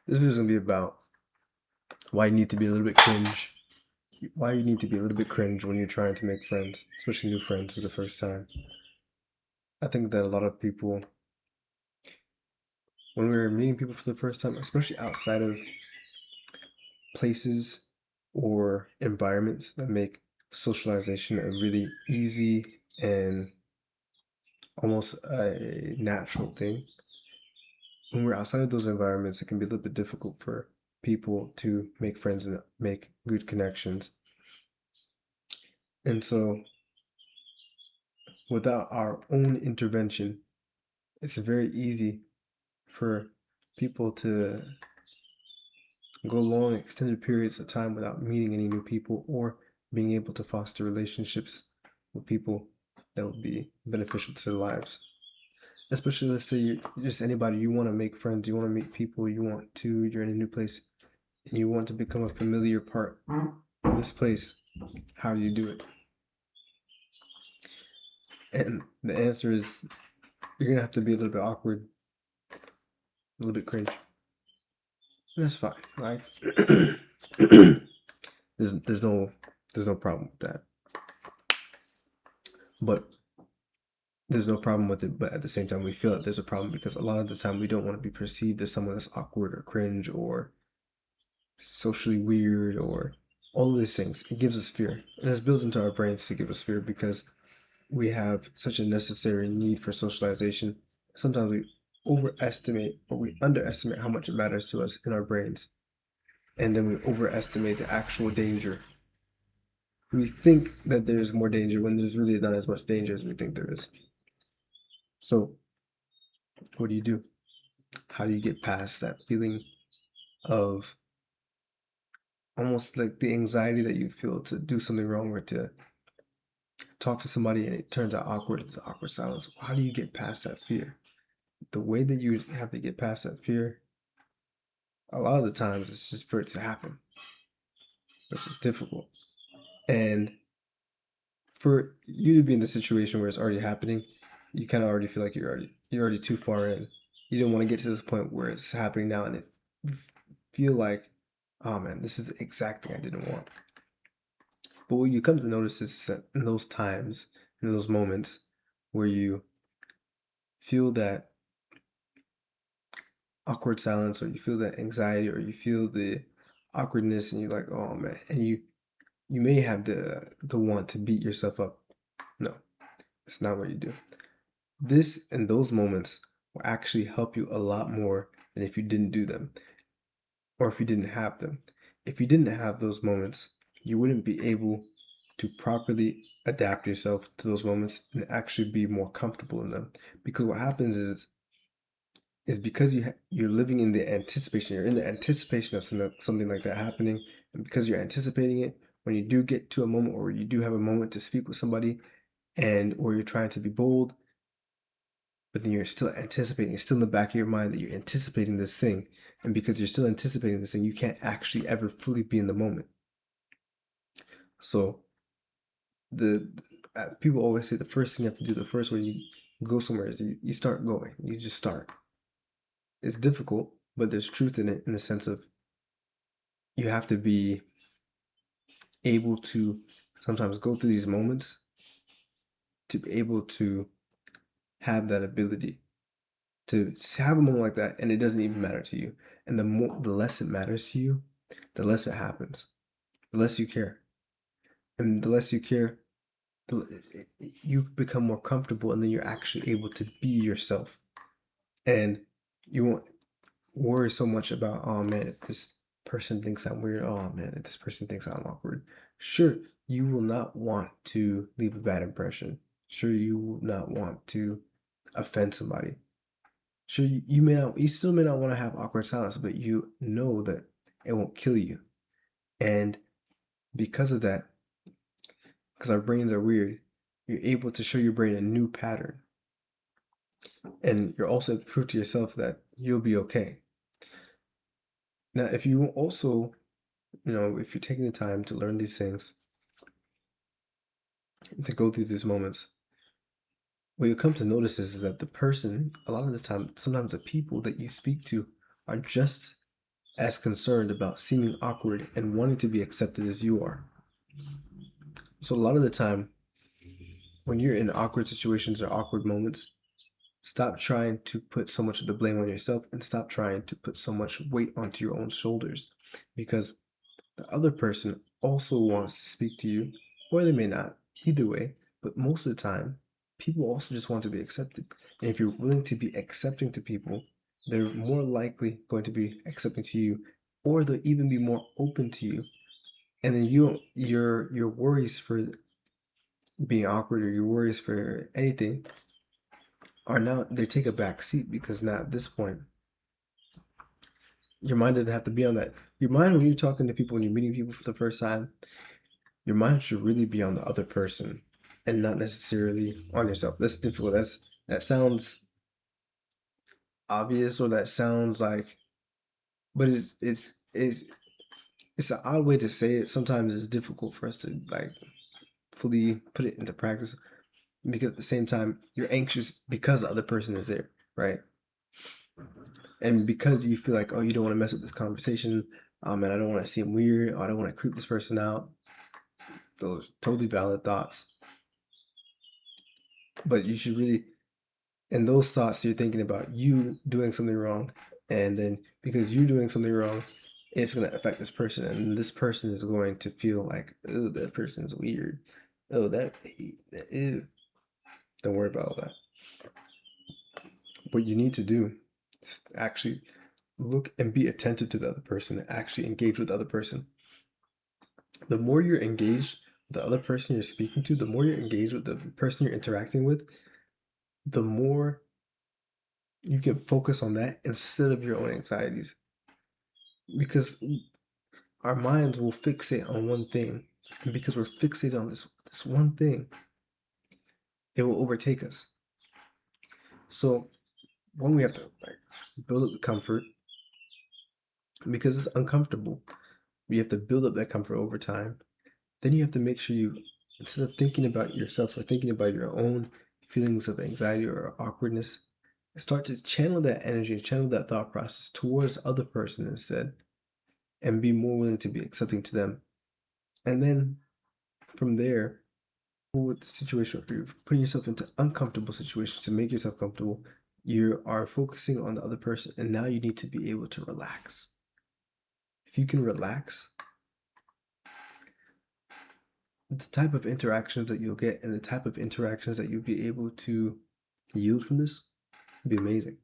This video is gonna be about why you need to be a little bit cringe. Why you need to be a little bit cringe when you're trying to make friends, especially new friends for the first time. I think that a lot of people, when we're meeting people for the first time, especially outside of places or environments that make socialization a really easy and almost a natural thing, when we're outside of those environments, it can be a little bit difficult for people to make friends and make good connections. And so, without our own intervention, it's very easy for people to go long extended periods of time without meeting any new people or being able to foster relationships with people that would be beneficial to their lives. Especially, let's say you're just anybody, you want to make friends, you want to meet people, you're in a new place, and you want to become a familiar part of this place. How do you do it? And the answer is you're gonna have to be a little bit awkward, a little bit cringe. That's fine. Like there's no problem with that. But there's no problem with it, but at the same time we feel that there's a problem because a lot of the time we don't want to be perceived as someone that's awkward or cringe or socially weird or all of these things. It gives us fear. And it's built into our brains to give us fear because we have such a necessary need for socialization. Sometimes we overestimate or we underestimate how much it matters to us in our brains. And then we overestimate the actual danger. We think that there's more danger when there's really not as much danger as we think there is. So, what do you do? How do you get past that feeling of almost like the anxiety that you feel to do something wrong or to talk to somebody and it turns out awkward, it's awkward silence? How do you get past that fear? The way that you have to get past that fear, a lot of the times it's just for it to happen, which is difficult. And for you to be in the situation where it's already happening, you kind of already feel like you're already too far in. You don't want to get to this point where it's happening now, and you feel like, oh man, this is the exact thing I didn't want. But what you come to notice is that in those times, in those moments where you feel that awkward silence, or you feel that anxiety, or you feel the awkwardness, and you're like, oh man, and you may have the want to beat yourself up. No, it's not what you do. This and those moments will actually help you a lot more than if you didn't do them or if you didn't have them. If you didn't have those moments, you wouldn't be able to properly adapt yourself to those moments and actually be more comfortable in them. Because what happens is because you're living in the anticipation, you're in the anticipation of something like that happening, and because you're anticipating it, when you do get to a moment or you do have a moment to speak with somebody and or you're trying to be bold, but then you're still anticipating, it's still in the back of your mind that you're anticipating this thing. And because you're still anticipating this thing, you can't actually ever fully be in the moment. So the people always say the first thing you have to do, the first way you go somewhere is you start going. You just start. It's difficult, but there's truth in it in the sense of you have to be able to sometimes go through these moments to be able to have that ability to have a moment like that and it doesn't even matter to you. And the less it matters to you, the less it happens. The less you care. And the less you care, you become more comfortable and then you're actually able to be yourself. And you won't worry so much about, oh man, if this person thinks I'm weird, oh man, if this person thinks I'm awkward. Sure, you will not want to leave a bad impression. Sure, you will not want to offend somebody. Sure, you still may not want to have awkward silence, but you know that it won't kill you. And because of that, because our brains are weird, you're able to show your brain a new pattern. And you're also prove to yourself that you'll be okay. Now, if you also, if you're taking the time to learn these things, to go through these moments, what you come to notice is that the person, a lot of the time, sometimes the people that you speak to are just as concerned about seeming awkward and wanting to be accepted as you are. So a lot of the time, when you're in awkward situations or awkward moments, stop trying to put so much of the blame on yourself and stop trying to put so much weight onto your own shoulders, because the other person also wants to speak to you, or they may not, either way, but most of the time, people also just want to be accepted. And if you're willing to be accepting to people, they're more likely going to be accepting to you, or they'll even be more open to you. And then your worries for being awkward or your worries for anything are now they take a back seat, because now at this point your mind doesn't have to be on that. Your mind, when you're talking to people, when you're meeting people for the first time, your mind should really be on the other person and not necessarily on yourself. That's difficult. That sounds obvious, or that sounds like, but it's an odd way to say it. Sometimes it's difficult for us to like fully put it into practice, because at the same time you're anxious because the other person is there, right? And because you feel like, oh, you don't want to mess up this conversation, and I don't want to seem weird, or I don't want to creep this person out. Those totally valid thoughts, but you should really, in those thoughts, you're thinking about you doing something wrong, and then because you're doing something wrong, it's going to affect this person, and this person is going to feel like, oh, that person's weird. Oh, ew. Don't worry about all that. What you need to do is actually look and be attentive to the other person, and actually engage with the other person. The more you're engaged with the other person you're speaking to, the more you're engaged with the person you're interacting with, the more you can focus on that instead of your own anxieties. Because our minds will fixate on one thing, and because we're fixated on this one thing, it will overtake us. So when we have to like build up the comfort, because it's uncomfortable, we have to build up that comfort over time. Then you have to make sure you, instead of thinking about yourself or thinking about your own feelings of anxiety or awkwardness, start to channel that energy, channel that thought process towards the other person instead, and be more willing to be accepting to them. And then from there, with the situation where you're putting yourself into uncomfortable situations to make yourself comfortable, you are focusing on the other person, and now you need to be able to relax. If you can relax, the type of interactions that you'll get and the type of interactions that you'll be able to yield from this will be amazing.